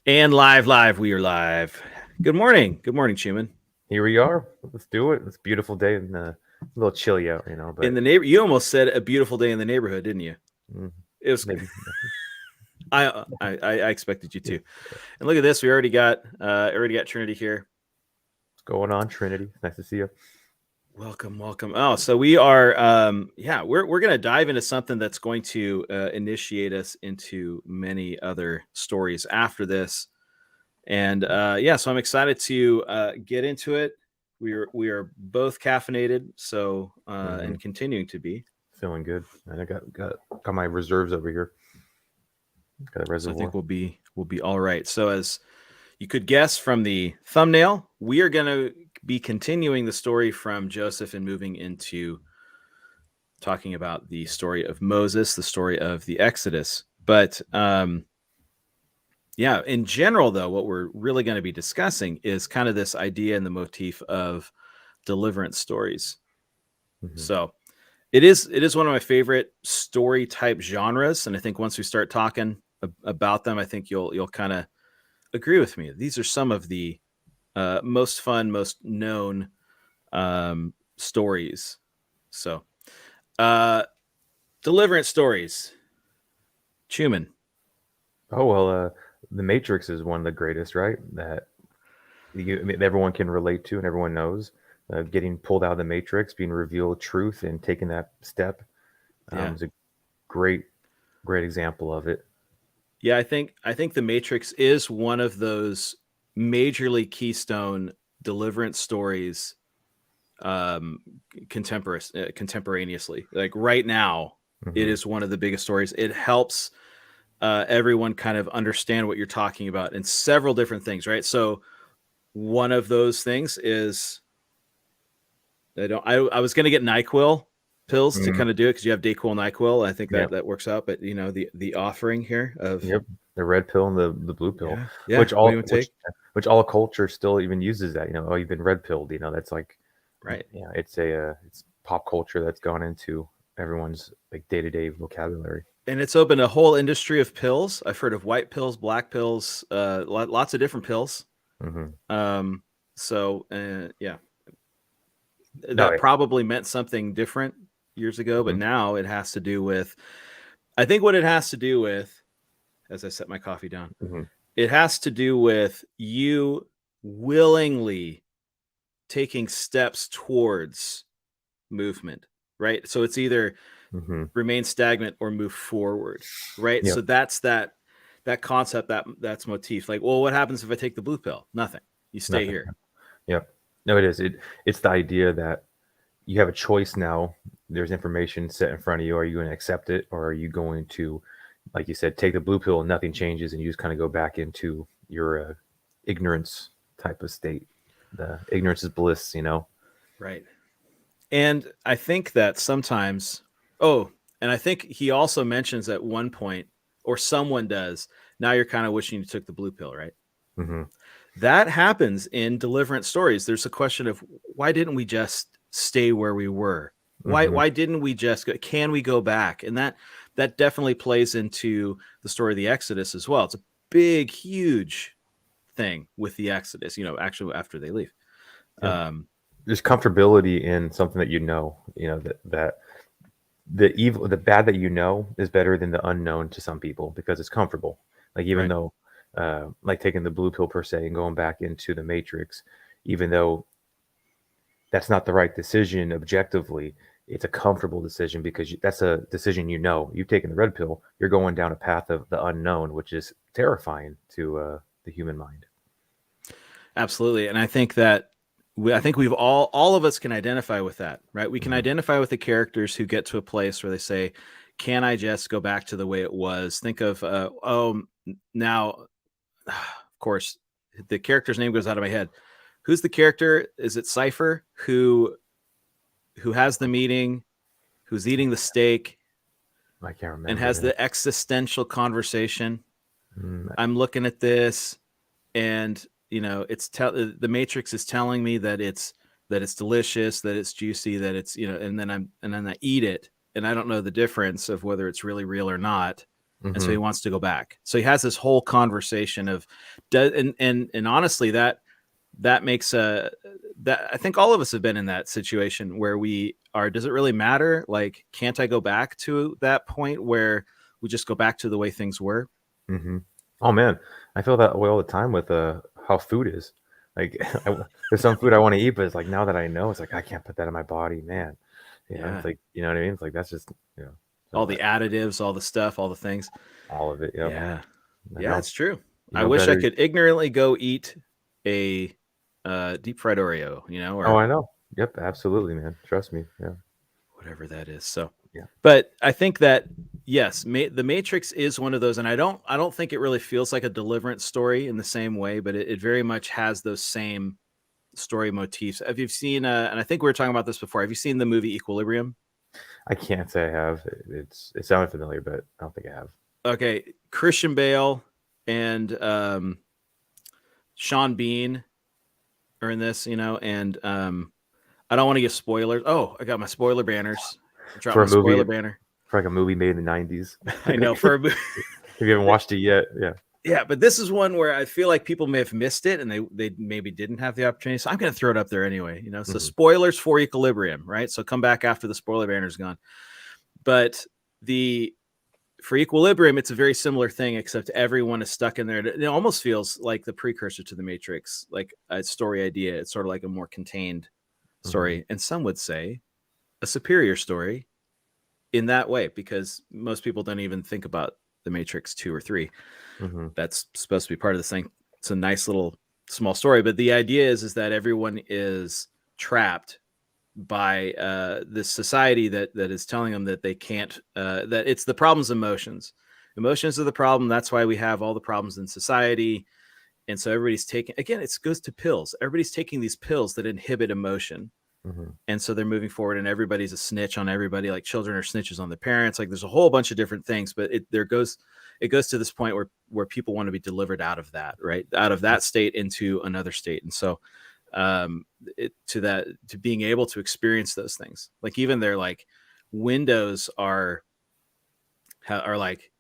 And live, we are live. Good morning. Good morning, Chuman. Here we are. Let's do it. It's a beautiful day and a little chilly out, In but the neighbor, you almost said a beautiful day in the neighborhood, didn't you? mm, It was. maybe. I expected you Yeah. to. And look at this. We already got Trinity here. What's going on, Trinity? Nice to see you. Welcome, welcome. Oh, so we are. We're gonna dive into something that's going to initiate us into many other stories after this. And so I'm excited to get into it. We are both caffeinated, so Hmm. and continuing to be. Feeling good. And I got my reserves over here. Got a So I think reservoir. we'll be all right. So as you could guess from the thumbnail, we are going to be continuing the story from Joseph and moving into talking about the story of Moses, the story of the Exodus. But in general, though, what we're really going to be discussing is kind of this idea and the motif of deliverance stories. Hmm. So it is one of my favorite story type genres, and I think once we start talking about them, I think you'll kind of agree with me. These are some of the most fun, most known stories. So, uh, deliverance stories. Chuman. Oh well, the Matrix is one of the greatest, right? Everyone can relate to and everyone knows. Getting pulled out of the Matrix, being revealed truth, and taking that step Yeah, is a great, great example of it. yeah. I think the Matrix is one of those majorly keystone deliverance stories um contemporaneously, like right now. It Hmm. is one of the biggest stories. It helps everyone kind of understand what you're talking about in several different things, right? So one of those things is I was going to get NyQuil pills to Hmm. kind of do it because you have Dayquil, NyQuil. I think Yep. that works out. But the offering here of Yep, the red pill and the blue pill, yeah, what do you want to take? which all culture still even uses that. Oh, you've been red pilled. That's like, Right. it's pop culture that's gone into everyone's like day to day vocabulary. And it's opened a whole industry of pills. I've heard of white pills, black pills, lots of different pills. Hmm. Um, yeah, No, that probably meant something different years ago, but mm-hmm. now it has to do with, I think what it has to do with, as I set my coffee down, Hmm. it has to do with you willingly taking steps towards movement, right? So it's either Hmm. remain stagnant or move forward, right? Yep, So that concept, that's motif. Like, well, what happens if I take the blue pill? Nothing. You stay nothing. here. Yep. No, it's the idea that you have a choice now. There's information set in front of you. Are you going to accept it, or are you going to, like you said, take the blue pill and nothing changes, and you just kind of go back into your ignorance type of state? The ignorance is bliss. Right. And I think that sometimes, and I think he also mentions at one point, or someone does, now you're kind of wishing you took the blue pill, right? Hmm. That happens in deliverance stories. There's a question of why didn't we just stay where we were? Why Hmm. why didn't we just go, can we go back? And that definitely plays into the story of the Exodus as well. It's a big, huge thing with the Exodus, actually after they leave. Yeah. Um, There's comfortability in something that that the evil, the bad that is better than the unknown to some people because it's comfortable. Like even right. though, like taking the blue pill per se and going back into the matrix, even though that's not the right decision objectively, it's a comfortable decision because that's a decision. You've taken the red pill, you're going down a path of the unknown, which is terrifying to the human mind. Absolutely. And I think that I think we've all of us can identify with that, right? We can Hmm. identify with the characters who get to a place where they say, "Can I just go back to the way it was?" Think of now, of course, the character's name goes out of my head. Who's the character? Is it Cypher who has the meeting, who's eating the steak I can't and remember has that. the existential conversation? Mm, I'm looking at this, and the Matrix is telling me that it's delicious, that it's juicy, that it's, and then I eat it, and I don't know the difference of whether it's really real or not. and so he Mm-hmm. wants to go back. So he has this whole conversation of, and honestly, that makes that I think all of us have been in that situation where we are. Does it really matter? Like, can't I go back to that point where we just go back to the way things were? Mm-hmm. Oh man, I feel that way all the time with how food is. Like, there's some food I want to eat, but it's like now that I know, it's like I can't put that in my body, man. It's Yeah, like you know what I mean. It's like that's just all so the additives, all the stuff, all the things. all of it. Yep. Yeah, I yeah, know. it's true. You I know wish I better. could ignorantly go eat a deep fried Oreo, Oh, or I know. Yep. Absolutely, man. Trust me. Yeah. whatever that is. So, Yeah. but I think that yes, the Matrix is one of those, and I don't think it really feels like a Deliverance story in the same way, but it very much has those same story motifs. Have you seen? And I think we were talking about this before. Have you seen the movie Equilibrium? I can't say I have. It sounded familiar, but I don't think I have. Okay, Christian Bale and Sean Bean are in this, and I don't want to give spoilers. Oh, I got my spoiler banners. I dropped For my a movie, spoiler banner. for like a movie made in the '90s. I know for a If you haven't watched it yet, yeah. yeah, but this is one where I feel like people may have missed it and they maybe didn't have the opportunity. So I'm going to throw it up there anyway. So Hmm. spoilers for Equilibrium, right? So come back after the spoiler banner's gone. But the for Equilibrium, it's a very similar thing, except everyone is stuck in there. It almost feels like the precursor to the Matrix, like a story idea. It's sort of like a more contained Hmm. story, and some would say a superior story in that way, because most people don't even think about the Matrix 2 or 3. Hmm. That's supposed to be part of this thing. It's a nice little small story, but the idea is that everyone is trapped by this society that is telling them that they can't, that it's the problem's emotions are the problem. That's why we have all the problems in society. And so everybody's taking, again, it goes to pills. Everybody's taking these pills that inhibit emotion, Hmm. and so they're moving forward, and everybody's a snitch on everybody. Like, children are snitches on their parents. Like, there's a whole bunch of different things, but it goes to this point where people want to be delivered out of that, right, out of that state into another state. And so to being able to experience those things, like even their like windows are like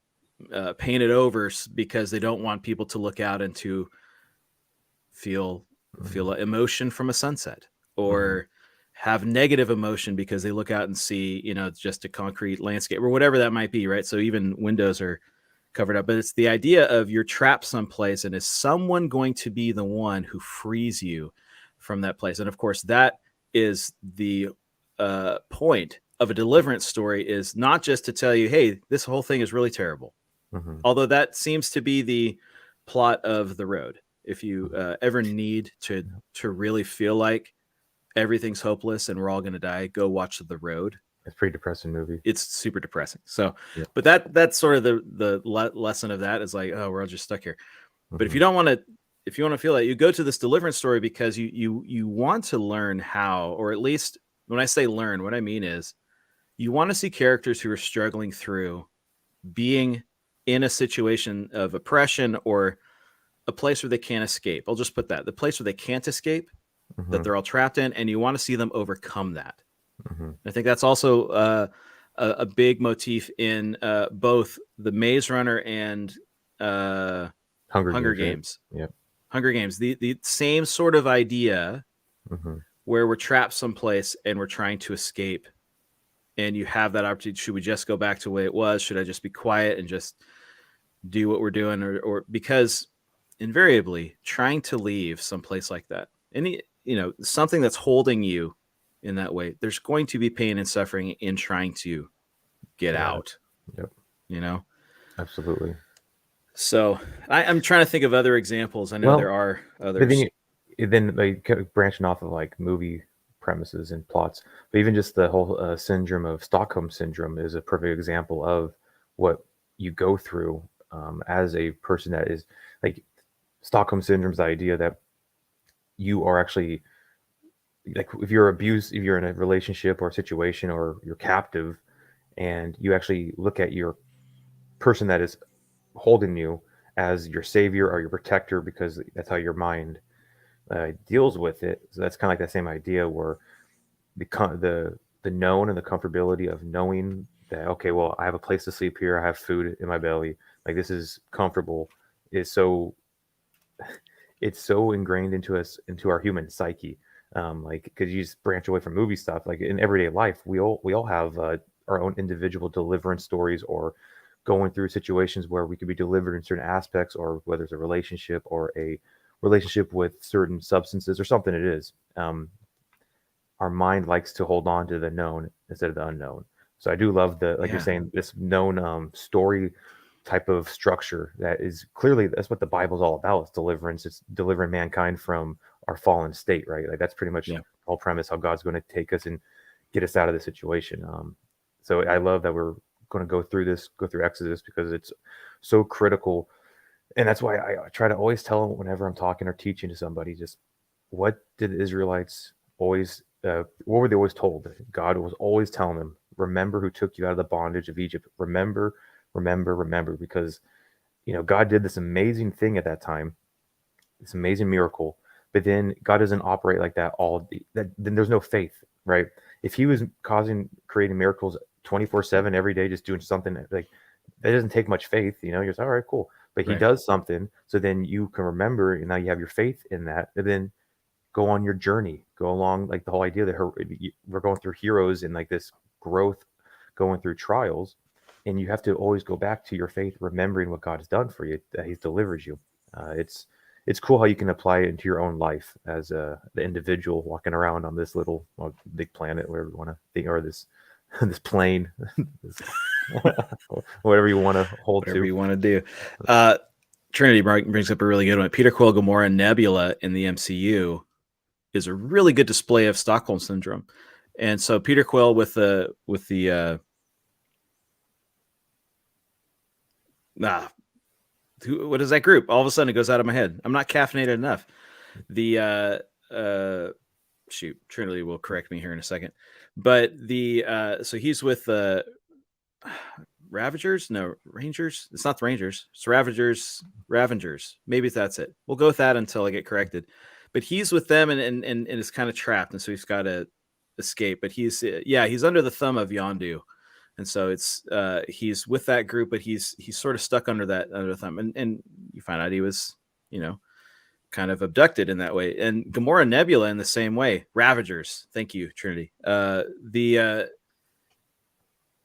painted over because they don't want people to look out and to feel Hmm. emotion from a sunset, Hmm. or have negative emotion because they look out and see, just a concrete landscape or whatever that might be, right? So even windows are covered up, but it's the idea of you're trapped someplace, and is someone going to be the one who frees you from that place? And of course, that is the point of a deliverance story, is not just to tell you, hey, this whole thing is really terrible, Hmm. although that seems to be the plot of the road. If you ever need to really feel like everything's hopeless and we're all going to die, go watch The Road. It's a pretty depressing movie. It's super depressing. So, Yeah. but that's sort of the lesson of that, is like, oh, we're all just stuck here. But Hmm. if you want to feel that, you go to this deliverance story because you want to learn how, or at least when I say learn, what I mean is you want to see characters who are struggling through being in a situation of oppression, or a place where they can't escape. I'll just put that, the place where they can't escape, that Hmm. they're all trapped in, and you want to see them overcome that. Hmm. I think that's also a big motif in both the Maze Runner and uh, Hunger Hunger Games, right? Games. Yep. Hunger Games, the same sort of idea, Hmm. where we're trapped someplace and we're trying to escape, and you have that opportunity. Should we just go back to the way it was? Should I just be quiet and just do what we're doing, or because invariably trying to leave someplace like that, any something that's holding you in that way, there's going to be pain and suffering in trying to get Yeah. out, Yep. you know Absolutely. so I'm trying to think of other examples. I know there Well, are but then others. then like kind of branching off of like movie premises and plots, but even just the whole syndrome of Stockholm syndrome is a perfect example of what you go through as a person that is like Stockholm syndrome's the idea that you are actually like if you're abused, if you're in a relationship or a situation or you're captive, and you actually look at your person that is holding you as your savior or your protector because that's how your mind deals with it. So that's kind of like that same idea where the known and the comfortability of knowing that, okay, well, I have a place to sleep here, I have food in my belly, like this is comfortable, is so it's so ingrained into us, into our human psyche. Like, because you just branch away from movie stuff, like in everyday life, we all have our own individual deliverance stories, or going through situations where we could be delivered in certain aspects, or whether it's a relationship or a relationship with certain substances or something it is. Our mind likes to hold on to the known instead of the unknown. So I do love the, like you're Yeah. saying, this known story type of structure that is clearly, that's what the Bible's all about. It's deliverance. It's delivering mankind from our fallen state, right? Like that's pretty much Yeah. the whole premise, how God's going to take us and get us out of the situation. So I love that we're going to go through Exodus, because it's so critical. And that's why I try to always tell them whenever I'm talking or teaching to somebody, just what did the Israelites always, what were they always told? God was always telling them, remember who took you out of the bondage of Egypt. Remember, remember, remember, because, God did this amazing thing at that time, this amazing miracle. But then God doesn't operate like that then there's no faith, right? If he was creating miracles 24/7 every day, just doing something like that, doesn't take much faith, you're just, all right, cool. But he Right. does something, so then you can remember, and now you have your faith in that, and then go on your journey, go along, like the whole idea that we're going through heroes and like this growth, going through trials, and you have to always go back to your faith, remembering what God has done for you, that he's delivered you. It's cool how you can apply it into your own life as the individual walking around on this little, well, big planet, whatever you want to think, or this this plane, this, whatever you want to hold Whatever to. you want to do. Trinity brings up a really good one. Peter Quill, Gamora, and Nebula in the MCU is a really good display of Stockholm syndrome. And so Peter Quill with the what is that group? All of a sudden it goes out of my head. I'm not caffeinated enough. The shoot, Trinity will correct me here in a second. But so he's with the Ravagers? No, Rangers. It's not the Rangers. It's Ravengers. Maybe that's it. We'll go with that until I get corrected. But he's with them and is kind of trapped, and so he's got to escape. But he's under the thumb of Yondu, and so it's he's with that group, but he's sort of stuck under the thumb, and you find out he was kind of abducted in that way. And Gamora and Nebula in the same way. Ravagers. Thank you, Trinity.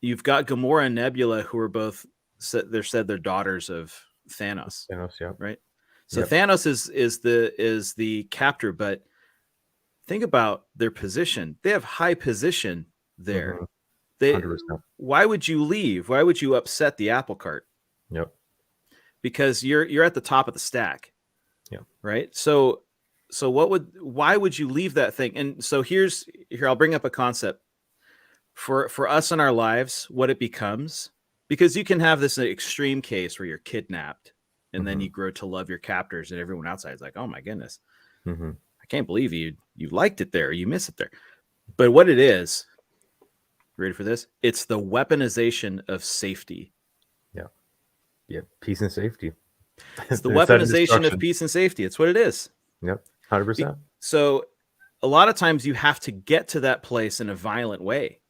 You've got Gamora and Nebula, who are both they're daughters of Thanos. Thanos, yeah. Right. So Thanos is the captor, but think about their position. They have high position there. Mm-hmm. They 100%. Why would you leave? Why would you upset the apple cart? Yep. Because you're at the top of the stack. Yeah. Right. So why would you leave that thing? And so here I'll bring up a concept for us in our lives, what it becomes, because you can have this extreme case where you're kidnapped and then you grow to love your captors, and everyone outside is like, oh my goodness, I can't believe you liked it there, you miss it there. But what it is, ready for this? It's the weaponization of safety. Yeah, peace and safety. It's the weaponization of peace and safety. It's what it is. Yep, 100%. So a lot of times you have to get to that place in a violent way,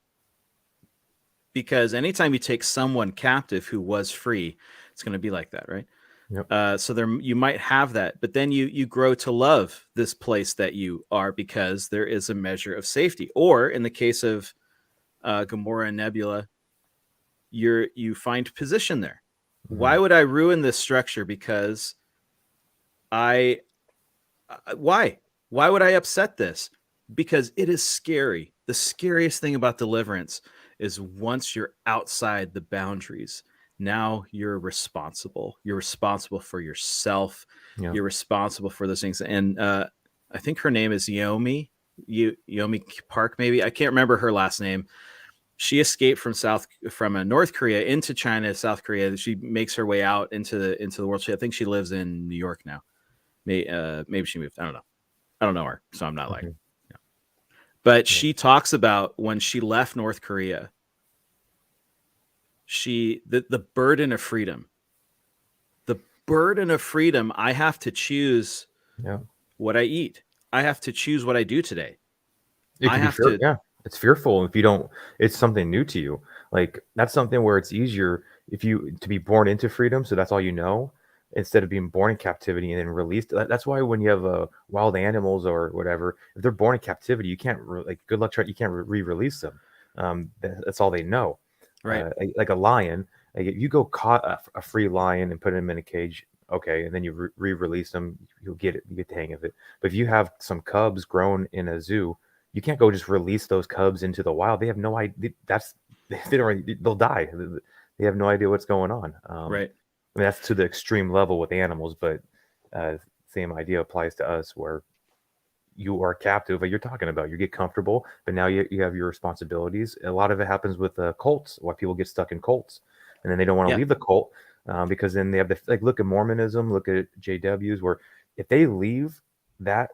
because anytime you take someone captive who was free, it's going to be like that, right? Yep. So there you might have that, but then you grow to love this place that you are, because there is a measure of safety. Or in the case of Gamora and Nebula, you find position there. Why would I ruin this structure? Because why would I upset this? Because it is scary. The scariest thing about Deliverance is once you're outside the boundaries, now you're responsible. You're responsible for yourself. Yeah. You're responsible for those things. And I think her name is Yomi Park, maybe. I can't remember her last name. She escaped from North Korea into China, South Korea. She makes her way out into the world. I think she lives in New York now. Maybe she moved. I don't know. I don't know her, so I'm not like. Yeah. But she talks about when she left North Korea. The burden of freedom. The burden of freedom. I have to choose what I eat. I have to choose what I do today. It can be fair, yeah. It's fearful if you don't. It's something new to you. Like that's something where it's easier if you to be born into freedom, so that's all you know, instead of being born in captivity and then released. That's why when you have wild animals or whatever, if they're born in captivity, you can't like good luck trying. You can't re-release them. That's all they know. Right. Like a lion, like if you go caught a free lion and put him in a cage, okay, and then you re-release them, you'll get it. You get the hang of it. But if you have some cubs grown in a zoo, you can't go just release those cubs into the wild. They have no idea. That's they don't. They'll die. They have no idea what's going on. Right. I mean, that's to the extreme level with animals, but same idea applies to us, where you are captive. Like you're talking about, you get comfortable, but now you have your responsibilities. A lot of it happens with cults. Why people get stuck in cults, and then they don't want to Yeah. leave the cult because then they have the like. Look at Mormonism. Look at JWs, where if they leave that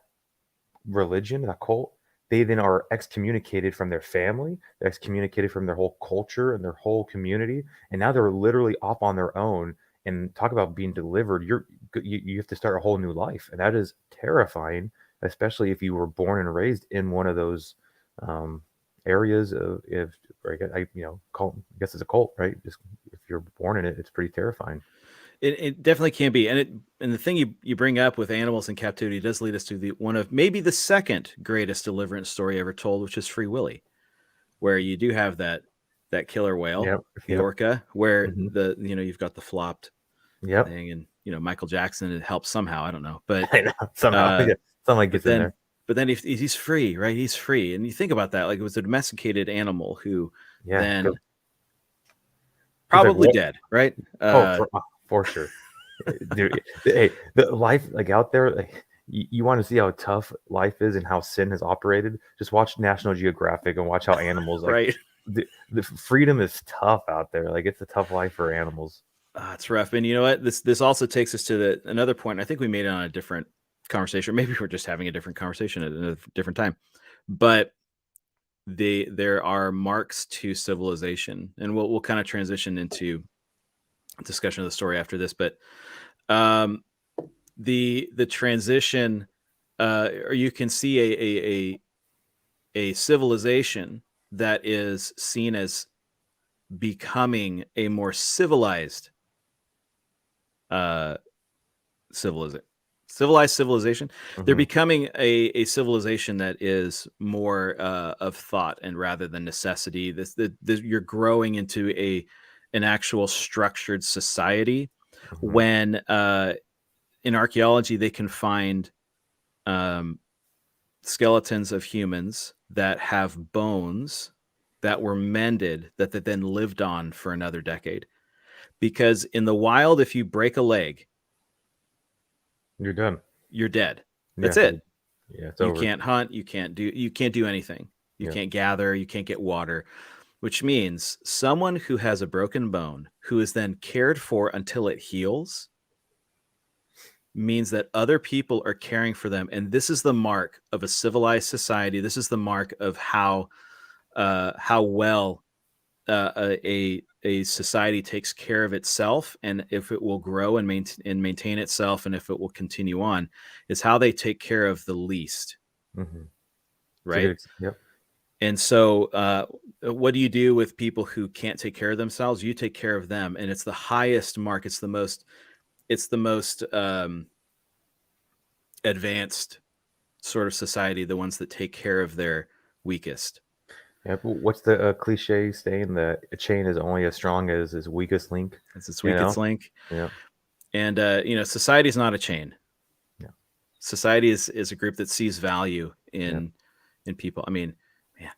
religion, that cult, they then are excommunicated from their family, they're excommunicated from their whole culture and their whole community, and now they're literally off on their own. And talk about being delivered. You have to start a whole new life, and that is terrifying, especially if you were born and raised in one of those um, areas of if cult. I guess it's a cult, right? Just if you're born in it, it's pretty terrifying. It definitely can be, and the thing you bring up with animals in captivity does lead us to the one of maybe the second greatest deliverance story ever told, which is Free Willy, where you do have that killer whale, Yep. the Yep. orca, where Hmm. you've got the flopped Yep. thing, and Michael Jackson, it helps somehow, I don't know, but I know. Somehow, uh yeah, something but gets in then there. if he's free, right? He's free, and you think about that, like it was a domesticated animal who Yeah. then He's like, probably what? dead, right? Oh, for sure. Dude, hey, the life like out there, like you want to see how tough life is and how sin has operated. Just watch National Geographic and watch how animals like Right. the freedom is tough out there. Like it's a tough life for animals. It's rough. And you know what? This also takes us to another point. I think we made it on a different conversation. Maybe we're just having a different conversation at a different time. But there are marks to civilization, and we'll kind of transition into discussion of the story after this. But um, the transition, or you can see a civilization that is seen as becoming a more civilized uh, civilization. They're Hmm. becoming a civilization that is more of thought and rather than necessity. You're growing into an actual structured society Hmm. when in archaeology they can find um, skeletons of humans that have bones that were mended that then lived on for another decade. Because in the wild, if you break a leg, You're done. you're dead. That's Yeah. it. Yeah. It's You over. can't hunt, you can't do anything. You Yeah. can't gather, you can't get water, which means someone who has a broken bone who is then cared for until it heals means that other people are caring for them, and this is the mark of a civilized society. This is the mark of how well a society takes care of itself, and if it will grow and maintain itself, and if it will continue on, is how they take care of the least, Hmm. It's a right? good. Yep. And so, what do you do with people who can't take care of themselves? You take care of them, and it's the highest mark. It's the most advanced sort of society, the ones that take care of their weakest. Yep. What's the cliche saying that a chain is only as strong as its weakest link? That's its You weakest know. link. Yeah. And society is not a chain. Yeah. Society is a group that sees value Yeah. in people. I mean, man,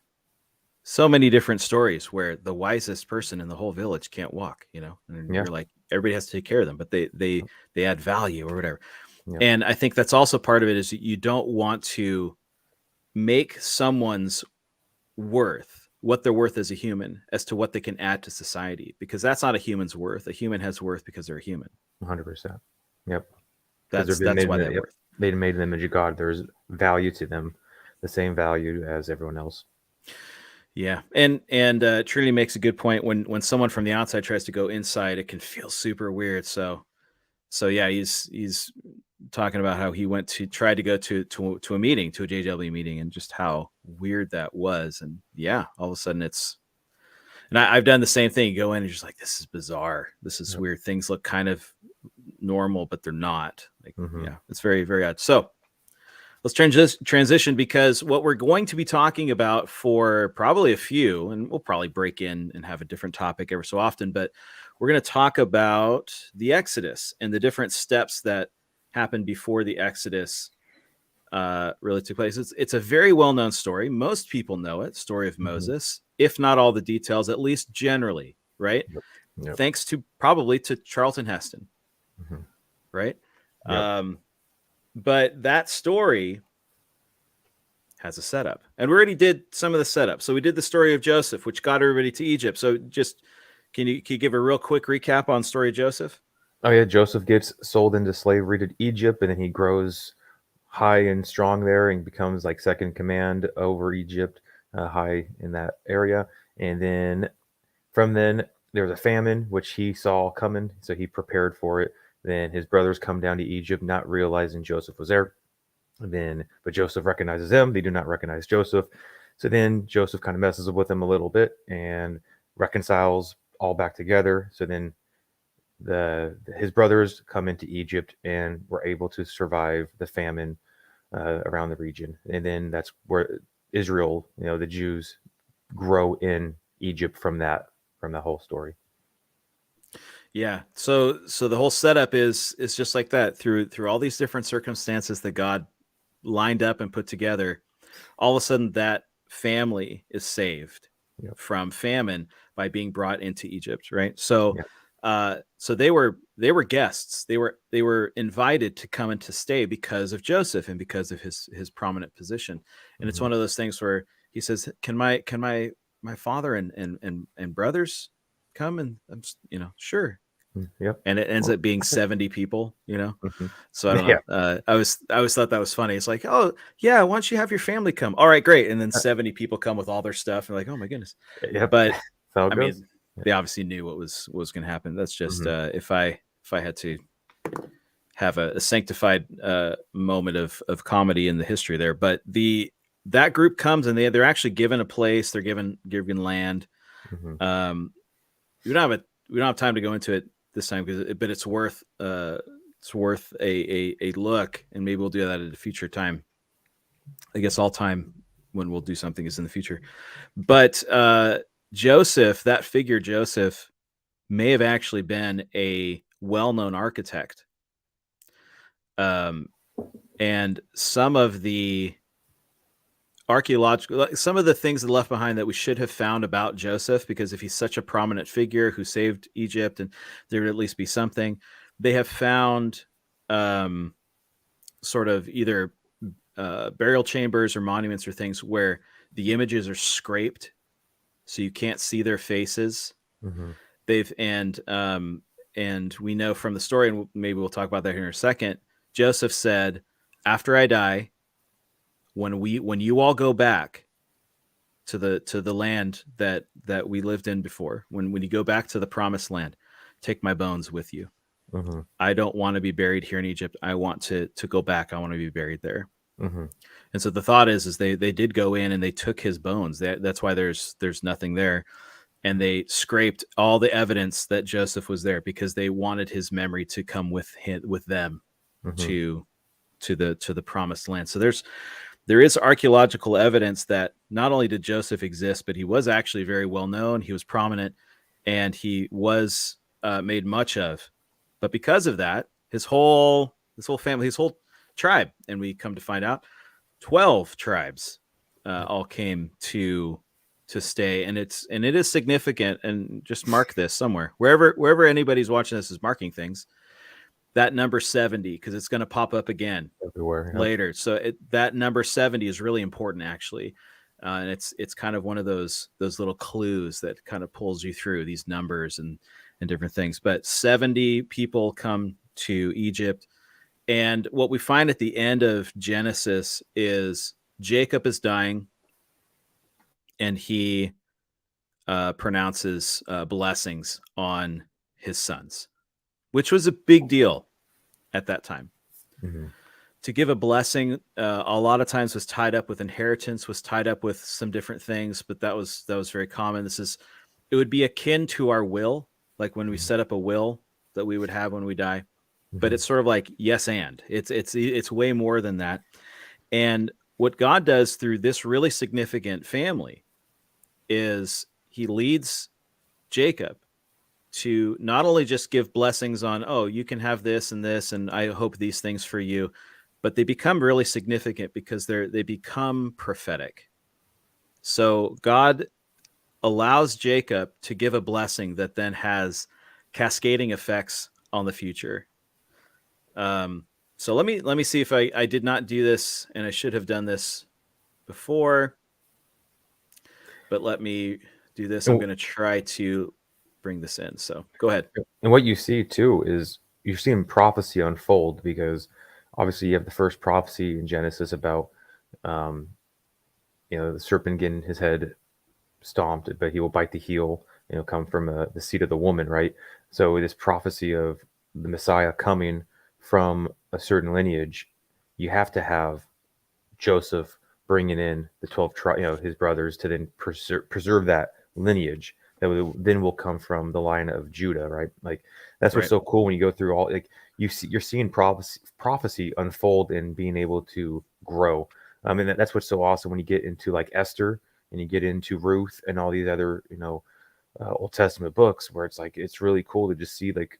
so many different stories where the wisest person in the whole village can't walk, and Yeah. you're like, everybody has to take care of them, but they add value or whatever. Yeah. And I think that's also part of it, is you don't want to make someone's worth what they're worth as a human as to what they can add to society, because that's not a human's worth. A human has worth because they're a human. 100%. Yep. Because they're That's being that's made in why they the have yep, worth. they're made in the image of God. There's value to them, the same value as everyone else. Yeah, and Trinity makes a good point. When someone from the outside tries to go inside, it can feel super weird. So yeah, he's talking about how he went to try to go to a meeting, to a JW meeting, and just how weird that was. And yeah, all of a sudden and I've done the same thing. You go in and you're just like, this is bizarre. This is Yep. weird. Things look kind of normal, but they're not. Like, Mm-hmm. yeah, it's very, very odd. So let's transition, because what we're going to be talking about for probably a few, and we'll probably break in and have a different topic every so often, but we're going to talk about the Exodus and the different steps that happened before the Exodus really took place. It's a very well-known story. Most people know it, story of Moses, if not all the details, at least generally, right? Yep. Yep. Thanks to probably to Charlton Heston, Mm-hmm. right? Yep. But that story has a setup, and we already did some of the setup. So we did the story of Joseph, which got everybody to Egypt. So just can you give a real quick recap on story of Joseph? Oh yeah, Joseph gets sold into slavery to Egypt, and then he grows high and strong there and becomes like second command over Egypt, high in that area. And then from then there was a famine which he saw coming, so he prepared for it. Then his brothers come down to Egypt, not realizing Joseph was there. But Joseph recognizes them. They do not recognize Joseph. So then Joseph kind of messes with them a little bit and reconciles all back together. So then his brothers come into Egypt and were able to survive the famine around the region. And then that's where Israel, the Jews, grow in Egypt from that whole story. Yeah. So the whole setup is just like that, through all these different circumstances that God lined up and put together. All of a sudden that family is saved Yep. from famine by being brought into Egypt, right? So Yep. so they were guests. They were invited to come and to stay because of Joseph and because of his prominent position. And it's Mm-hmm. one of those things where he says, can my father and brothers come? And I'm sure. Yep. And it ends Well, up being 70 people, mm-hmm. So I don't Yeah. know. I always thought that was funny. It's like, oh yeah, why don't you have your family come? All right, great. And then 70 people come with all their stuff, and like, oh my goodness. Yep. But That's how it I goes. mean, Yep. they obviously knew what was going to happen. That's just Mm-hmm. if I had to have a sanctified moment of comedy in the history there. But that group comes, and they're actually given a place. They're given land. Mm-hmm. We don't have time to go into it this time, but it's worth a look, and maybe we'll do that at a future time. I guess all time when we'll do something is in the future. But Joseph, that figure Joseph, may have actually been a well-known architect. And some of the archaeological, some of the things that left behind that we should have found about Joseph, because if he's such a prominent figure who saved Egypt, and there would at least be something, they have found sort of either burial chambers or monuments or things where the images are scraped, so you can't see their faces. Mm-hmm. And we know from the story, and maybe we'll talk about that here in a second, Joseph said, after I die, when you all go back to the land that we lived in before, when you go back to the promised land, take my bones with you. Mm-hmm. I don't want to be buried here in Egypt. I want to go back. I want to be buried there. Mm-hmm. And so the thought is they did go in and they took his bones. That's why there's nothing there. And they scraped all the evidence that Joseph was there, because they wanted his memory to come with them Mm-hmm. to the promised land. So there is archaeological evidence that not only did Joseph exist, but he was actually very well known. He was prominent, and he was made much of. But because of that, his whole family, his whole tribe, and we come to find out, 12 tribes all came to stay, and it is significant. And just mark this somewhere, wherever anybody's watching this is marking things, that number 70, because it's going to pop up again Everywhere. Yep. later. So that number 70 is really important, actually. And it's kind of one of those little clues that kind of pulls you through these numbers and different things. But 70 people come to Egypt. And what we find at the end of Genesis is Jacob is dying, and he pronounces blessings on his sons, which was a big deal at that time. Mm-hmm. to give a blessing, a lot of times was tied up with inheritance, was tied up with some different things, but that was very common. It would be akin to our will, like when we set up a will that we would have when we die, but Mhm. it's sort of like yes and it's way more than that. And what God does through this really significant family is he leads Jacob to not only just give blessings on, oh, you can have this and this, and I hope these things for you, but they become really significant because they become prophetic. So God allows Jacob to give a blessing that then has cascading effects on the future. So let me see if I did not do this, and I should have done this before, but let me do this. I'm And, going to try to bring this in. So go ahead. and what you see too is you're seeing prophecy unfold, because obviously you have the first prophecy in Genesis about um, the serpent getting his head stomped, but he will bite the heel, come from the seed of the woman, right? So this prophecy of the Messiah coming from a certain lineage, you have to have Joseph bringing in the 12 his brothers to then preserve that lineage that then will come from the line of Judah, right? Like that's what's Right. so cool when you go through all, like you're seeing prophecy unfold and being able to grow. And that's what's so awesome when you get into like Esther and you get into Ruth and all these other Old Testament books, where it's like it's really cool to just see, like,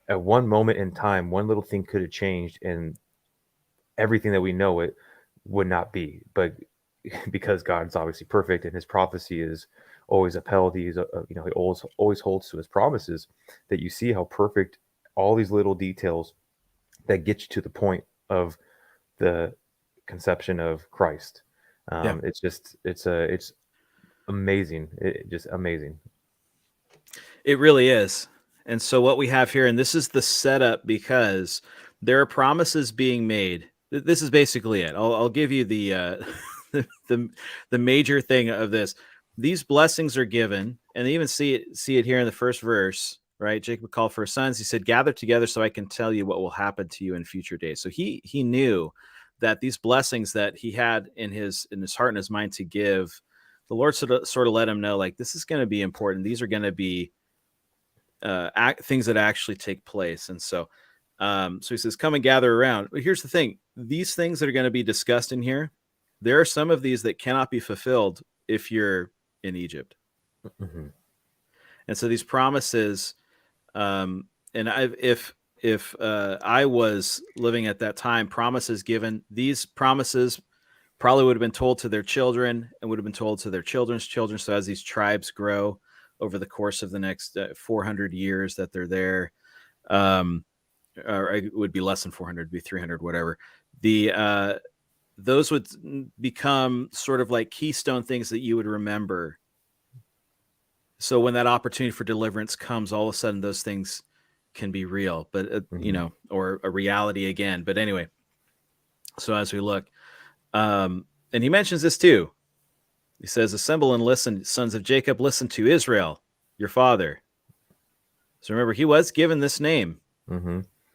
at one moment in time one little thing could have changed and everything that we know it would not be. But because God's obviously perfect and his prophecy is always upheld, he always holds to his promises, that you see how perfect all these little details that get you to the point of the conception of Christ. Yeah. It's amazing. Just amazing. It really is. And so what we have here, and this is the setup, because there are promises being made. This is basically it. I'll give you the the the major thing of this. These blessings are given, and they even see it here in the first verse, right? Jacob called for his sons. He said, "Gather together so I can tell you what will happen to you in future days." So he knew that these blessings that he had in his heart and his mind to give, the Lord sort of let him know, like, this is going to be important. These are going to be things that actually take place. And so he says, come and gather around. But here's the thing. These things that are going to be discussed in here, there are some of these that cannot be fulfilled if you're in Egypt. Mm-hmm. And so these promises, and if I was living at that time, promises given, these promises probably would have been told to their children and would have been told to their children's children. So as these tribes grow over the course of the next 400 years that they're there, or it would be less than 400, it'd be 300, whatever. Those would become sort of like keystone things that you would remember. So when that opportunity for deliverance comes, all of a sudden those things can be real, but or a reality again. But anyway, so as we look, and he mentions this too. He says, assemble and listen, sons of Jacob, listen to Israel, your father. So remember, he was given this name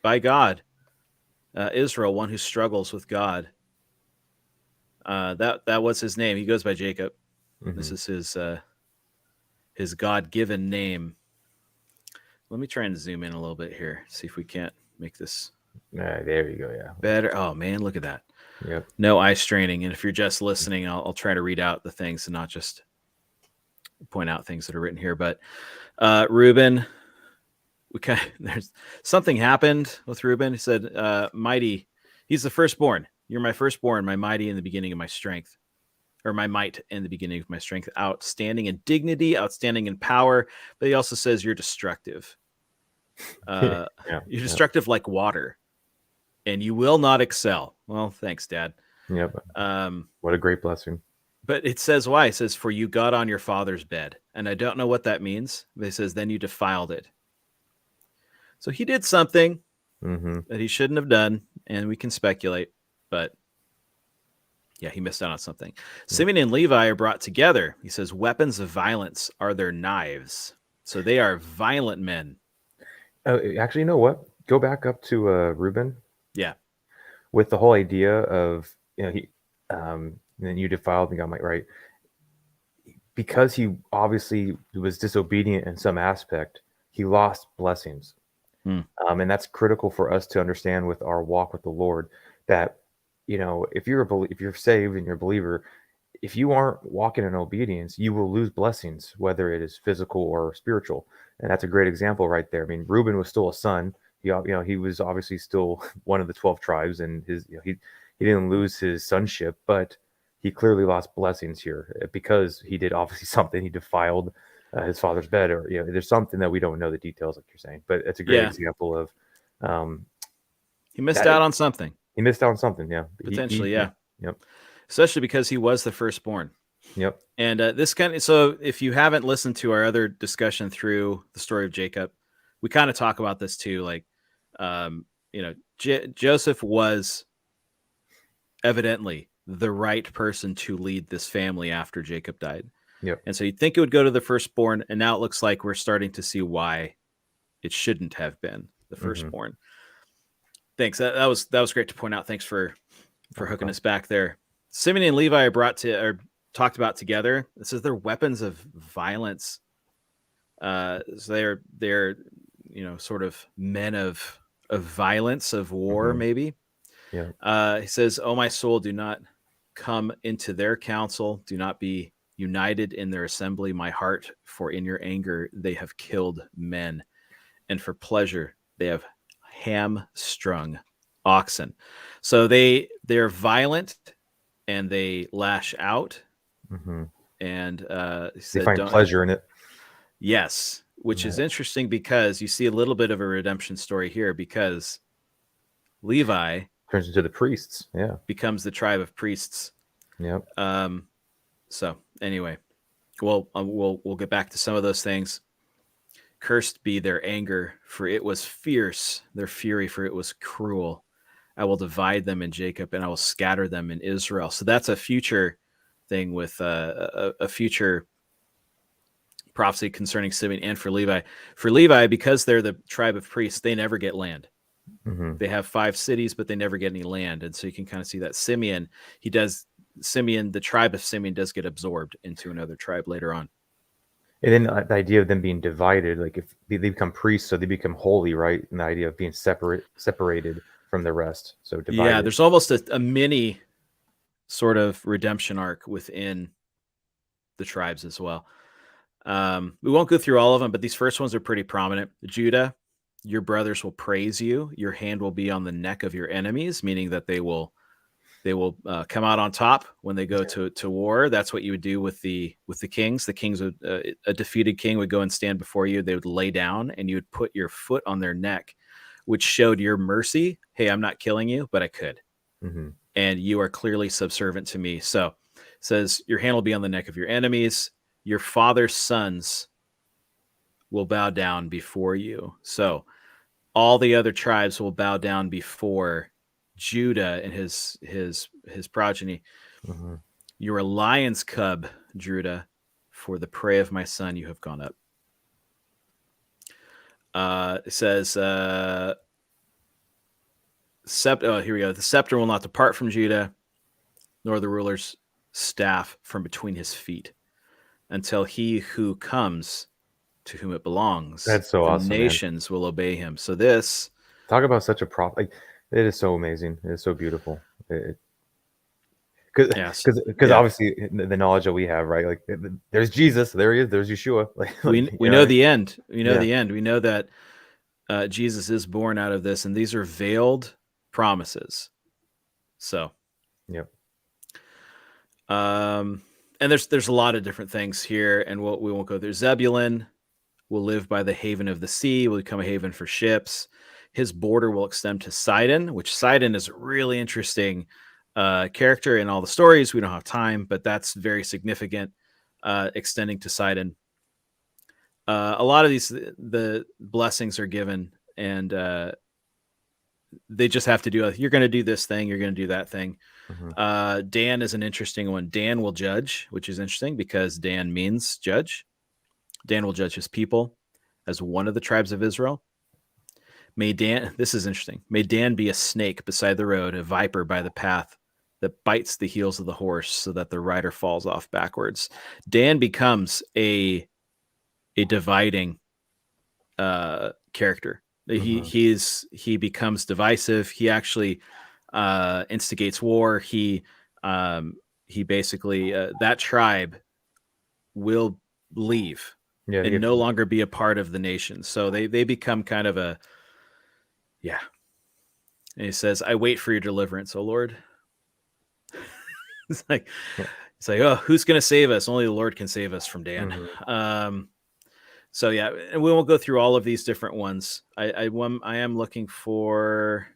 by God, Israel, one who struggles with God. That was his name. He goes by Jacob. This is his God-given name. Let me try and zoom in a little bit here, see if we can't make this there you go. Yeah. better. Oh man, look at that. Yep. No eye straining. And if you're just listening, I'll try to read out the things and not just point out things that are written here. But Reuben, there's something happened with Reuben. He said, mighty, he's the firstborn. You're my firstborn, my mighty in the beginning of my strength, or my might in the beginning of my strength, outstanding in dignity, outstanding in power. But he also says you're destructive. You're destructive like water, and you will not excel. Well, thanks, Dad. Yep. What a great blessing. But it says why. It says, for you got on your father's bed. And I don't know what that means. But it says, then you defiled it. So he did something that he shouldn't have done, and we can speculate. But yeah, he missed out on something. Simeon and Levi are brought together. He says, weapons of violence are their knives. So they are violent men. Actually, you know what? Go back up to Reuben. Yeah. with the whole idea of, he, then you defiled and got my right, because he obviously was disobedient in some aspect, he lost blessings. Hmm. And that's critical for us to understand with our walk with the Lord, that, if if you're saved and you're a believer, if you aren't walking in obedience, you will lose blessings, whether it is physical or spiritual. And that's a great example right there. I mean, Reuben was still a son. He was obviously still one of the 12 tribes, and he didn't lose his sonship, but he clearly lost blessings here because he did obviously something. He defiled his father's bed, or there's something that we don't know the details, like you're saying. But it's a great Yeah. example of He missed that out on something. he missed out on something. Yeah, Potentially, yeah. Yep. Especially because he was the firstborn. Yep. And so if you haven't listened to our other discussion through the story of Jacob, we kind of talk about this too. Like, Joseph was evidently the right person to lead this family after Jacob died. Yep. And so you'd think it would go to the firstborn, and now it looks like we're starting to see why it shouldn't have been the firstborn. Thanks. That was great to point out. Thanks for hooking us back there. Simeon and Levi are talked about together. It says they're weapons of violence. So they're sort of men of violence, of war, maybe. Yeah. He says, "Oh, my soul, do not come into their council. Do not be united in their assembly, my heart, for in your anger they have killed men, and for pleasure they have hamstrung oxen." So they're violent and they lash out, and they find pleasure in it. Yes, which is interesting because you see a little bit of a redemption story here, because Levi turns into the priests. Yeah, becomes the tribe of priests. Yep. So anyway, we'll get back to some of those things. Cursed be their anger, for it was fierce, their fury, for it was cruel. I will divide them in Jacob, and I will scatter them in Israel. So that's a future thing with a future prophecy concerning Simeon and for Levi. For Levi, because they're the tribe of priests, they never get land. They have 5 cities, but they never get any land. And so you can kind of see that Simeon, the tribe of Simeon does get absorbed into another tribe later on. And then the idea of them being divided, like if they become priests, so they become holy, right? And the idea of being separated from the rest. So divided. Yeah, there's almost a mini sort of redemption arc within the tribes as well. We won't go through all of them, but these first ones are pretty prominent. Judah, your brothers will praise you. Your hand will be on the neck of your enemies, meaning that they will come out on top when they go to war. That's what you would do with the kings. The kings would a defeated king would go and stand before you. They would lay down, and you would put your foot on their neck, which showed your mercy. Hey, I'm not killing you, but I could, and you are clearly subservient to me. So it says your hand will be on the neck of your enemies. Your father's sons will bow down before you. So all the other tribes will bow down before Judah and his progeny. You are a lion's cub, Judah, for the prey of my son you have gone up. It says, here we go. The scepter will not depart from Judah, nor the ruler's staff from between his feet, until he who comes to whom it belongs. That's so awesome. Nations will obey him. So this, talk about such a it is so amazing. It is so beautiful. Because obviously the knowledge that we have, right? Like there's Jesus, there he is, there's Yeshua. We know the end. We know the end. We know that Jesus is born out of this, and these are veiled promises. So, yep. And there's a lot of different things here, and we won't go there. Zebulun will live by the haven of the sea, will become a haven for ships. His border will extend to Sidon, which Sidon is a really interesting character in all the stories. We don't have time, but that's very significant, extending to Sidon. A lot of the blessings are given, and they just have to do you're going to do this thing, you're going to do that thing. Dan is an interesting one. Dan will judge, which is interesting because Dan means judge. Dan will judge his people as one of the tribes of Israel. May Dan, this is interesting. May Dan be a snake beside the road, a viper by the path that bites the heels of the horse so that the rider falls off backwards. Dan becomes a dividing character. He becomes divisive. He actually instigates war. He basically that tribe will leave and no longer be a part of the nation. So they become kind of a And he says, "I wait for your deliverance, O Lord." It's like oh, who's going to save us? Only the Lord can save us from Dan. So yeah, and we won't go through all of these different ones. I am looking for.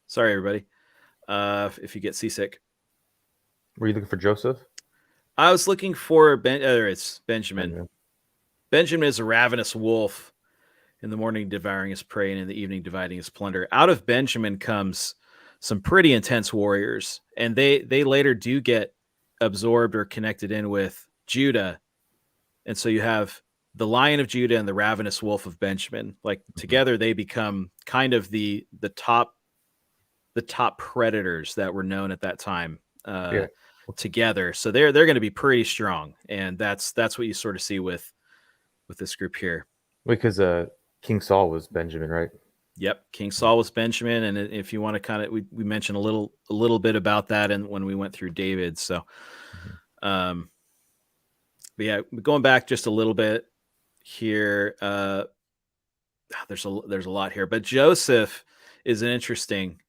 Sorry, everybody. If you get seasick. Were you looking for Joseph? I was looking for it's Benjamin. Benjamin is a ravenous wolf. In the morning, devouring his prey, and in the evening, dividing his plunder. Out of Benjamin comes some pretty intense warriors, and they later do get absorbed or connected in with Judah. And so you have the Lion of Judah and the ravenous wolf of Benjamin. Like together, they become kind of the top predators that were known at that time together. So they're going to be pretty strong, and that's what you sort of see with this group here. Because King Saul was Benjamin, right? Yep, King Saul was Benjamin, and if you want to kind of, we mentioned a little bit about that, and when we went through David. So, but yeah, going back just a little bit here, there's a lot here, but Joseph is an interesting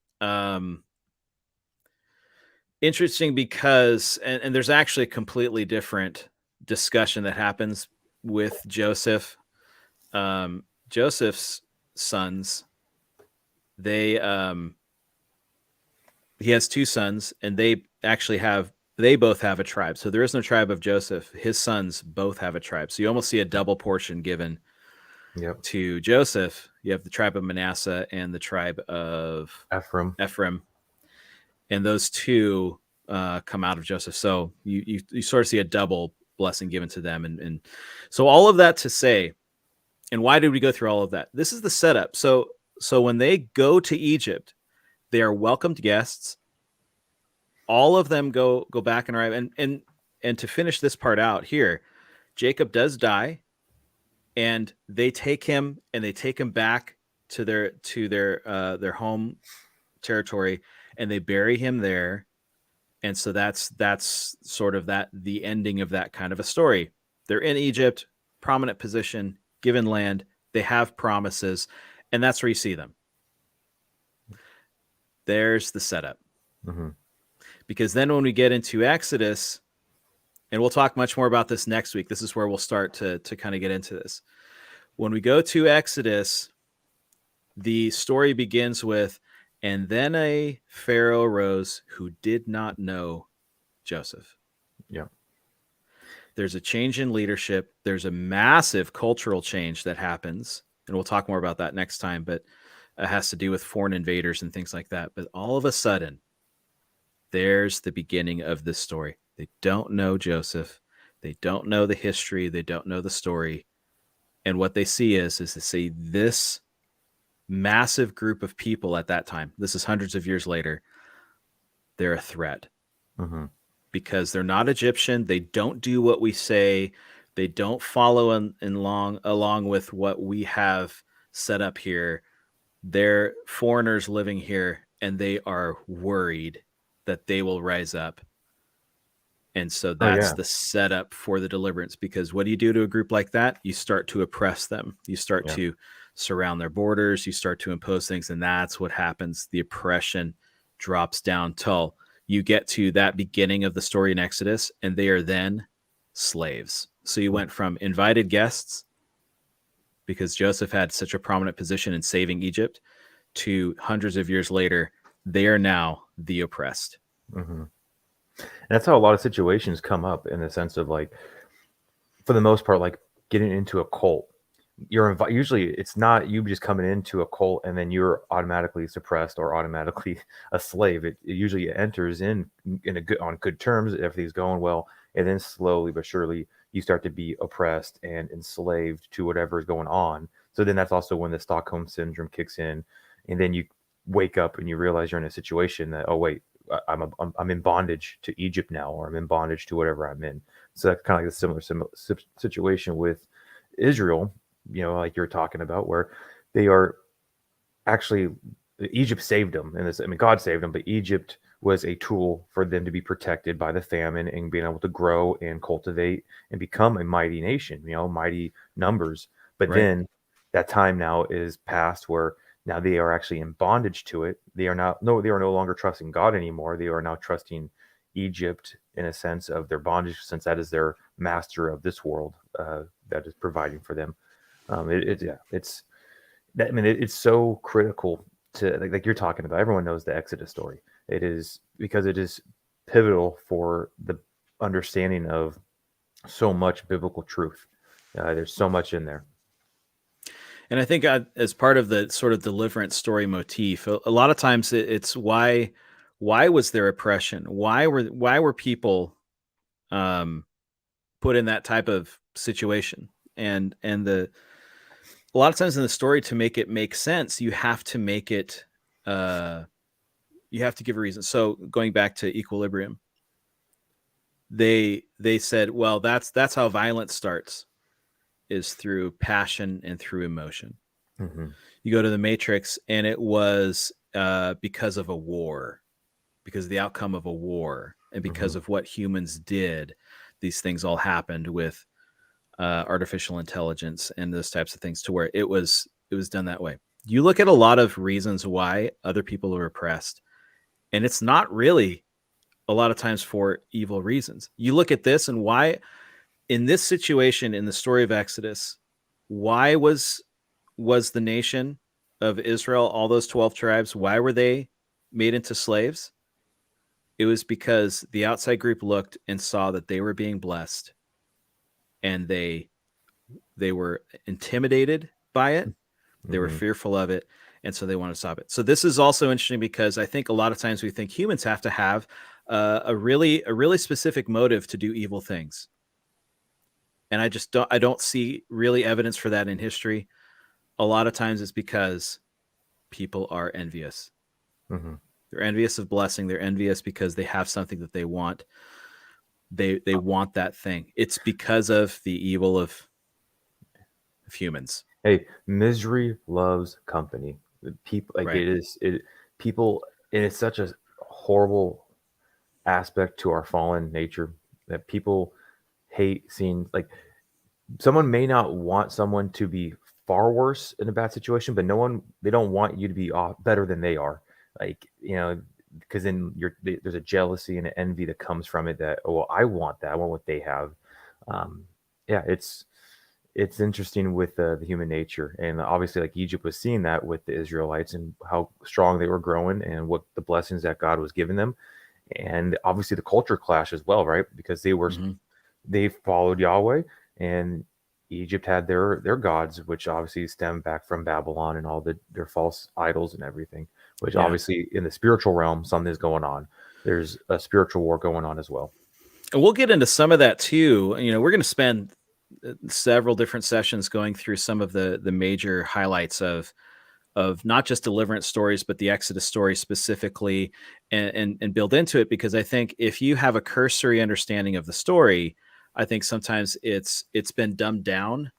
because and there's actually a completely different discussion that happens with Joseph. Joseph's sons, he has two sons, and they both have a tribe. So there is no tribe of Joseph. His sons both have a tribe. So you almost see a double portion given to Joseph. You have the tribe of Manasseh and the tribe of Ephraim. And those two come out of Joseph. So you sort of see a double blessing given to them. And so all of that to say, and why did we go through all of that? This is the setup. So when they go to Egypt, they are welcomed guests. All of them go back and arrive. And to finish this part out here, Jacob does die, and they take him back to their home territory, and they bury him there. And so that's sort of the ending of that kind of a story. They're in Egypt, prominent position, given land, they have promises, and that's where you see them. There's the setup. Because then when we get into Exodus, and we'll talk much more about this next week, this is where we'll start to kind of get into this. When we go to Exodus, the story begins with, and then a Pharaoh arose who did not know Joseph. Yeah. There's a change in leadership. There's a massive cultural change that happens. And we'll talk more about that next time, but it has to do with foreign invaders and things like that. But all of a sudden, there's the beginning of this story. They don't know Joseph. They don't know the history. They don't know the story. And what they see is they see this massive group of people at that time. This is hundreds of years later. They're a threat. Because they're not Egyptian. They don't do what we say. They don't follow along with what we have set up here. They're foreigners living here, and they are worried that they will rise up. And so that's the setup for the deliverance, because what do you do to a group like that? You start to oppress them. You start to surround their borders. You start to impose things, and that's what happens. The oppression drops down till you get to that beginning of the story in Exodus, and they are then slaves. So you went from invited guests, because Joseph had such a prominent position in saving Egypt, to hundreds of years later, they are now the oppressed. And that's how a lot of situations come up, in the sense of, like, for the most part, like getting into a cult. Usually it's not you just coming into a cult and then you're automatically suppressed or automatically a slave. It usually enters on good terms, everything's going well, and then slowly but surely you start to be oppressed and enslaved to whatever is going on. So then that's also when the Stockholm syndrome kicks in, and then you wake up and you realize you're in a situation that, oh wait, I'm in bondage to Egypt now, or I'm in bondage to whatever I'm in. So that's kind of like a similar situation with Israel, like you were talking about, where they are actually, Egypt saved them. And this, I mean, God saved them, but Egypt was a tool for them to be protected by the famine and being able to grow and cultivate and become a mighty nation, mighty numbers. But Right. then that time now is past where now they are actually in bondage to it. They are no longer trusting God anymore. They are now trusting Egypt in a sense of their bondage, since that is their master of this world, that is providing for them. It's that, I mean, it's so critical to, like you're talking about. Everyone knows the Exodus story. It is because it is pivotal for the understanding of so much biblical truth. There's so much in there. And I think as part of the sort of deliverance story motif, a lot of times it's why was there oppression? Why were people put in that type of situation? And a lot of times in the story, to make it make sense, you have to make it you have to give a reason. So going back to Equilibrium, they said, well, that's how violence starts, is through passion and through emotion. Mm-hmm. You go to the Matrix, and it was because of a war, because of the outcome of a war, and because of what humans did. These things all happened with artificial intelligence and those types of things, to where it was done that way. You look at a lot of reasons why other people are oppressed, and it's not really a lot of times for evil reasons. You look at this, and why in this situation in the story of Exodus, why was the nation of Israel, all those 12 tribes, why were they made into slaves? It was because the outside group looked and saw that they were being blessed, and they were intimidated by it. They were fearful of it, and so they want to stop it. So this is also interesting, because I think a lot of times we think humans have to have a really specific motive to do evil things, and I don't see really evidence for that in history. A lot of times it's because people are envious. Mm-hmm. They're envious of blessing. They're envious because they have something that they want. They want that thing. It's because of the evil of humans. Hey, misery loves company. People, like, Right. people, and it's such a horrible aspect to our fallen nature that people hate seeing, like, someone may not want someone to be far worse in a bad situation, but they don't want you to be better than they are. Like, because then there's a jealousy and an envy that comes from it, that, oh, well, I want that. I want what they have. Yeah, it's interesting with the human nature, and obviously, like, Egypt was seeing that with the Israelites and how strong they were growing and what the blessings that God was giving them, and obviously the culture clash as well, right? Because they followed Yahweh, and Egypt had their gods, which obviously stem back from Babylon and all their false idols and everything. Which, Yeah. obviously, in the spiritual realm, something is going on. There's a spiritual war going on as well. And we'll get into some of that too. We're going to spend several different sessions going through some of the major highlights of not just deliverance stories, but the Exodus story specifically, and build into it, because I think if you have a cursory understanding of the story, I think sometimes it's been dumbed down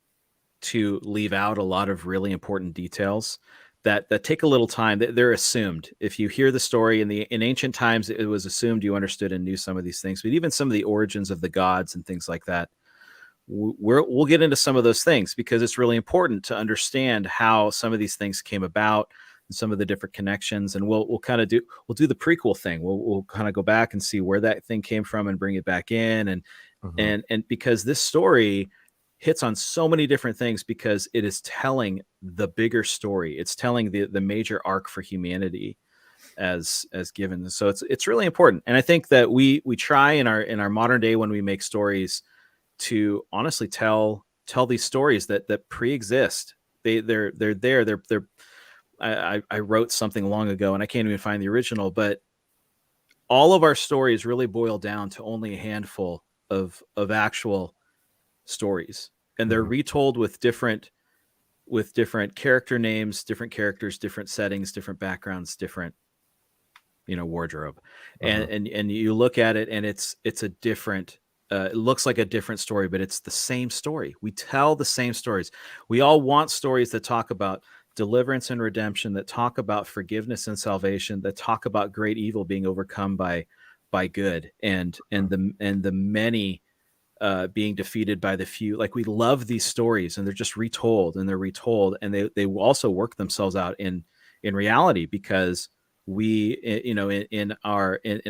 to leave out a lot of really important details that take a little time. They're assumed. If you hear the story in ancient times, it was assumed you understood and knew some of these things, but even some of the origins of the gods and things like that, we'll get into some of those things, because it's really important to understand how some of these things came about and some of the different connections. And we'll do the prequel thing. We'll kind of go back and see where that thing came from and bring it back in. And because this story hits on so many different things, because it is telling the bigger story. It's telling the major arc for humanity as given. So it's really important. And I think that we try in our modern day, when we make stories, to honestly tell these stories that pre-exist. They're there. I wrote something long ago, and I can't even find the original, but all of our stories really boil down to only a handful of actual stories, and they're retold with different with different character names, different characters, different settings, different backgrounds, different, wardrobe. Uh-huh. And you look at it, and it's a different, it looks like a different story, but it's the same story. We tell the same stories. We all want stories that talk about deliverance and redemption, that talk about forgiveness and salvation, that talk about great evil being overcome by good, and the many being defeated by the few. Like, we love these stories, and they're just retold and they're retold, and they also work themselves out in reality, because we, in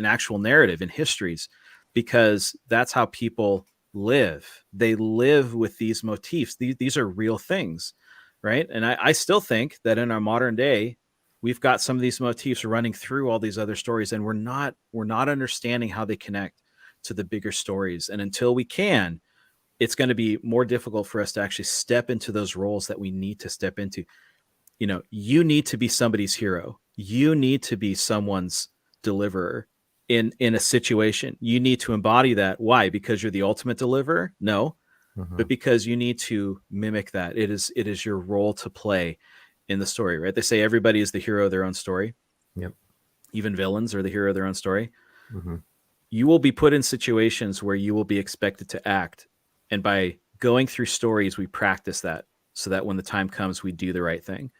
actual narrative, in histories, because that's how people live. They live with these motifs. These are real things, right? And I still think that in our modern day, we've got some of these motifs running through all these other stories, and we're not understanding how they connect to the bigger stories. And until we can, it's going to be more difficult for us to actually step into those roles that we need to step into. You need to be somebody's hero. You need to be someone's deliverer in a situation. You need to embody that. Why? Because you're the ultimate deliverer? No, Uh-huh. but because you need to mimic that. It is your role to play in the story, right? They say everybody is the hero of their own story. Yep. Even villains are the hero of their own story. Mm-hmm. You will be put in situations where you will be expected to act. And by going through stories, we practice that, so that when the time comes, we do the right thing.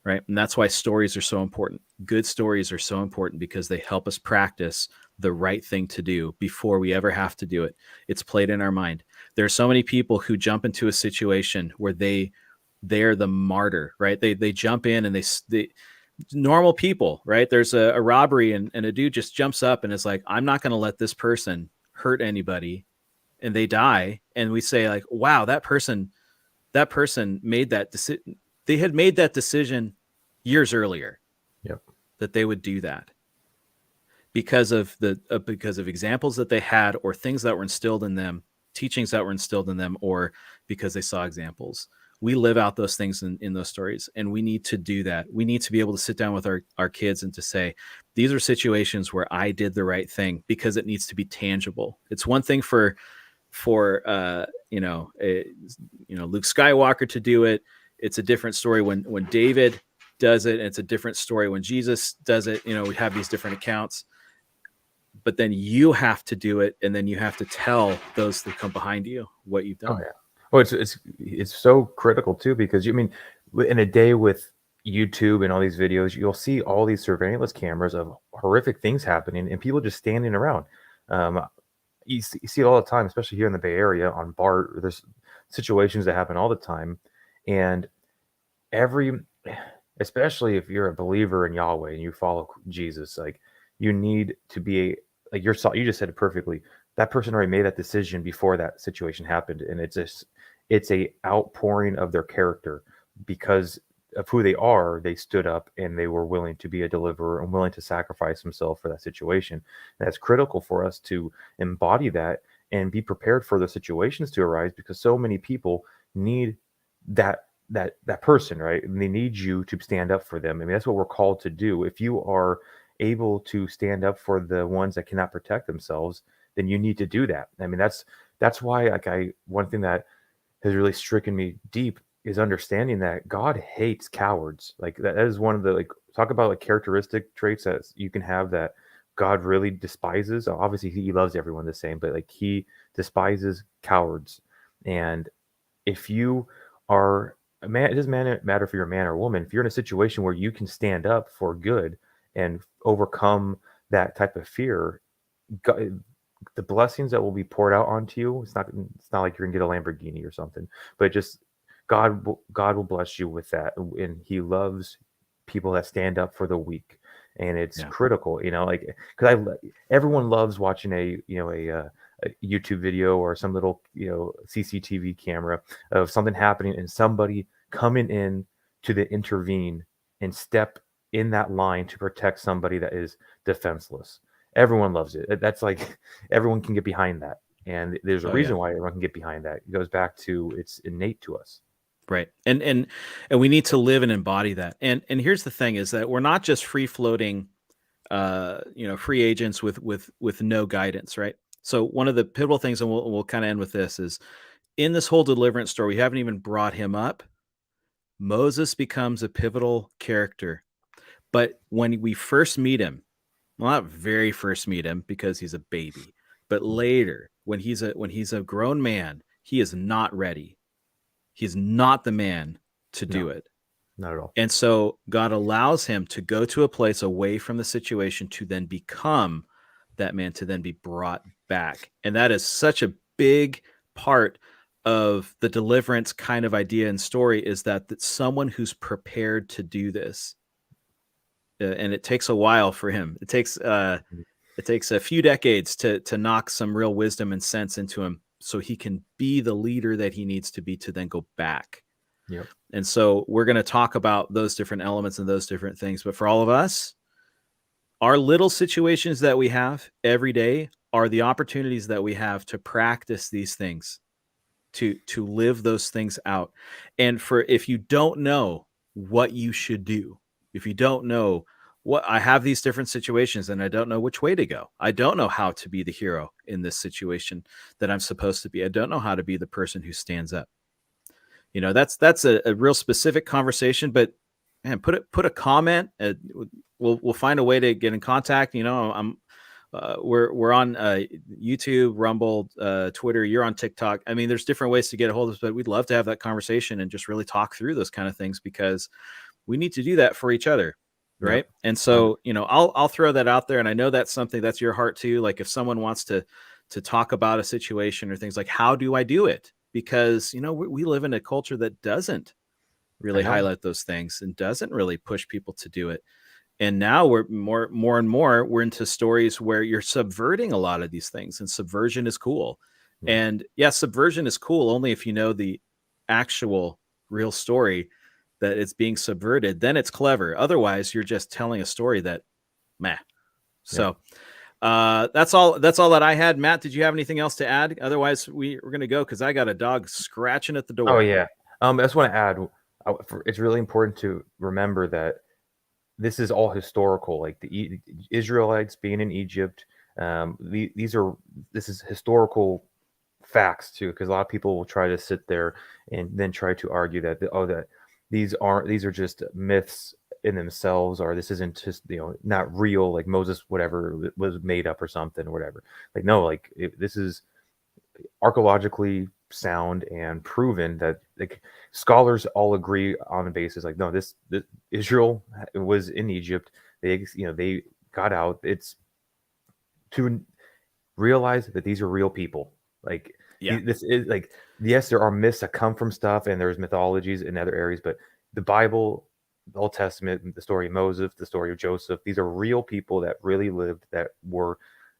Right. And that's why stories are so important. Good stories are so important, because they help us practice the right thing to do before we ever have to do it. It's played in our mind. There are so many people who jump into a situation where they're the martyr, right? They jump in, and they normal people, right? There's a robbery, and a dude just jumps up and is like, I'm not going to let this person hurt anybody, and they die. And we say, like, wow, that person made that decision. They had made that decision years earlier, Yep. that they would do that, because of examples that they had, or things that were instilled in them, teachings that were instilled in them, or because they saw examples. We live out those things in those stories, and we need to do that. We need to be able to sit down with our kids and to say, these are situations where I did the right thing, because it needs to be tangible. It's one thing for Luke Skywalker to do it. It's a different story when David does it, and it's a different story when Jesus does it. We have these different accounts, but then you have to do it, and then you have to tell those that come behind you what you've Oh done. yeah. Well, it's so critical too, because you mean in a day with YouTube and all these videos, you'll see all these surveillance cameras of horrific things happening and people just standing around. Um, you see it all the time, especially here in the Bay Area on BART. There's situations that happen all the time, and every, especially if you're a believer in Yahweh and you follow Jesus, like you need to be like you just said it perfectly. That person already made that decision before that situation happened, and it's a outpouring of their character because of who they are. They stood up and they were willing to be a deliverer and willing to sacrifice themselves for that situation. And that's critical for us to embody that and be prepared for the situations to arise, because so many people need that person, right? And they need you to stand up for them. I mean, that's what we're called to do. If you are able to stand up for the ones that cannot protect themselves, then you need to do that. I mean, that's why, like, one thing that has really stricken me deep is understanding that God hates cowards. Like, that is one of the, like, talk about like characteristic traits that you can have that God really despises. Obviously he loves everyone the same, but like he despises cowards. And if you are a man, it doesn't matter if you're a man or a woman. If you're in a situation where you can stand up for good and overcome that type of fear, God, the blessings that will be poured out onto you, it's not like you're gonna get a Lamborghini or something, but just God will bless you with that, and He loves people that stand up for the weak, and it's Yeah. critical, like because everyone loves watching a YouTube video or some little CCTV camera of something happening and somebody coming in to intervene and step in that line to protect somebody that is defenseless. Everyone loves it. That's like everyone can get behind that. And there's a Oh yeah. reason why everyone can get behind that. It goes back to it's innate to us. Right. And we need to live and embody that. And here's the thing, is that we're not just free floating, free agents with no guidance, right? So one of the pivotal things, and we'll kind of end with this, is in this whole deliverance story, we haven't even brought him up, Moses becomes a pivotal character. But when we first meet him, well, not very first meet him because he's a baby, but later when he's a grown man, he is not ready. He's not the man to do it. Not at all. And so God allows him to go to a place away from the situation to then become that man, to then be brought back. And that is such a big part of the deliverance kind of idea and story, is that someone who's prepared to do this. And it takes a while for him. It takes a few decades to knock some real wisdom and sense into him so he can be the leader that he needs to be to then go back. Yep. And so we're going to talk about those different elements and those different things. But for all of us, our little situations that we have every day are the opportunities that we have to practice these things, to live those things out. And if you don't know what you should do, if you don't know what, I have these different situations and I don't know which way to go. I don't know how to be the hero in this situation that I'm supposed to be. I don't know how to be the person who stands up. You know, that's a real specific conversation, but man, put a comment. We'll find a way to get in contact. You know, we're on YouTube, Rumble, Twitter. You're on TikTok. I mean, there's different ways to get a hold of us, but we'd love to have that conversation and just really talk through those kind of things, because we need to do that for each other. Right. Yep. And so, you know, I'll throw that out there. And I know that's something that's your heart too. Like if someone wants to talk about a situation or things, like, how do I do it? Because, you know, we live in a culture that doesn't really highlight those things and doesn't really push people to do it. And now we're more and more, we're into stories where you're subverting a lot of these things, and subversion is cool. Yeah. And yeah, subversion is cool only if you know the actual real story that it's being subverted, then it's clever. Otherwise, you're just telling a story that, meh. So that's all that I had. Matt, did you have anything else to add? Otherwise, we're going to go, because I got a dog scratching at the door. Oh, yeah. I just want to add, it's really important to remember that this is all historical. Like the Israelites being in Egypt, this is historical facts too, because a lot of people will try to sit there and then try to argue that these are just myths in themselves, or this isn't just, you know, not real, like Moses, whatever, was made up or something or whatever. Like, no, like this is archaeologically sound and proven that, like, scholars all agree on the basis, like, no, this Israel was in Egypt. They got out. It's to realize that these are real people. Like, this is like, yes, there are myths that come from stuff, and there's mythologies in other areas, but the Bible, the Old Testament, the story of Moses, the story of Joseph, these are real people that really lived, that were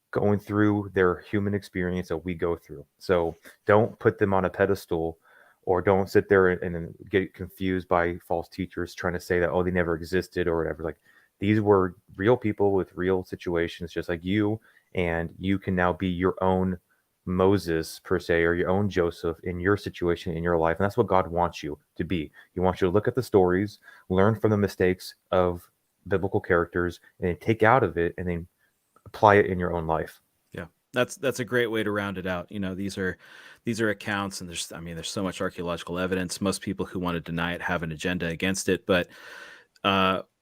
going through their human experience that we go through. So don't put them on a pedestal, or don't sit there and get confused by false teachers trying to say that, oh, they never existed or whatever. Like, these were real people with real situations, just like you, and you can now be your own Moses, per se, or your own Joseph in your situation, in your life. And that's what God wants you to be. He wants you to look at the stories, learn from the mistakes of biblical characters, and then take out of it and then apply it in your own life. Yeah, that's a great way to round it out. You know, these are accounts, and there's so much archaeological evidence. Most people who want to deny it have an agenda against it, but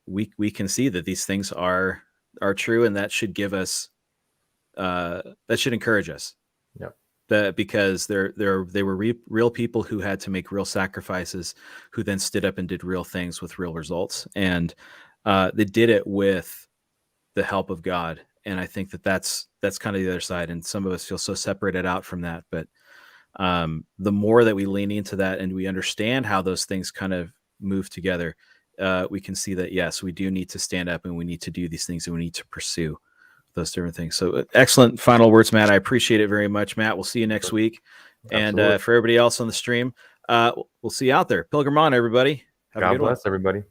we can see that these things are true, and that should give us that should encourage us. Yeah. Because they were real people who had to make real sacrifices, who then stood up and did real things with real results, and they did it with the help of God. And I think that's kind of the other side. And some of us feel so separated out from that. But the more that we lean into that and we understand how those things kind of move together, we can see that, yes, we do need to stand up, and we need to do these things, and we need to pursue those different things. So excellent final words, Matt. I appreciate it very much, Matt. We'll see you next week. Absolutely. And for everybody else on the stream, we'll see you out there. Pilgrim on, everybody. God bless everybody.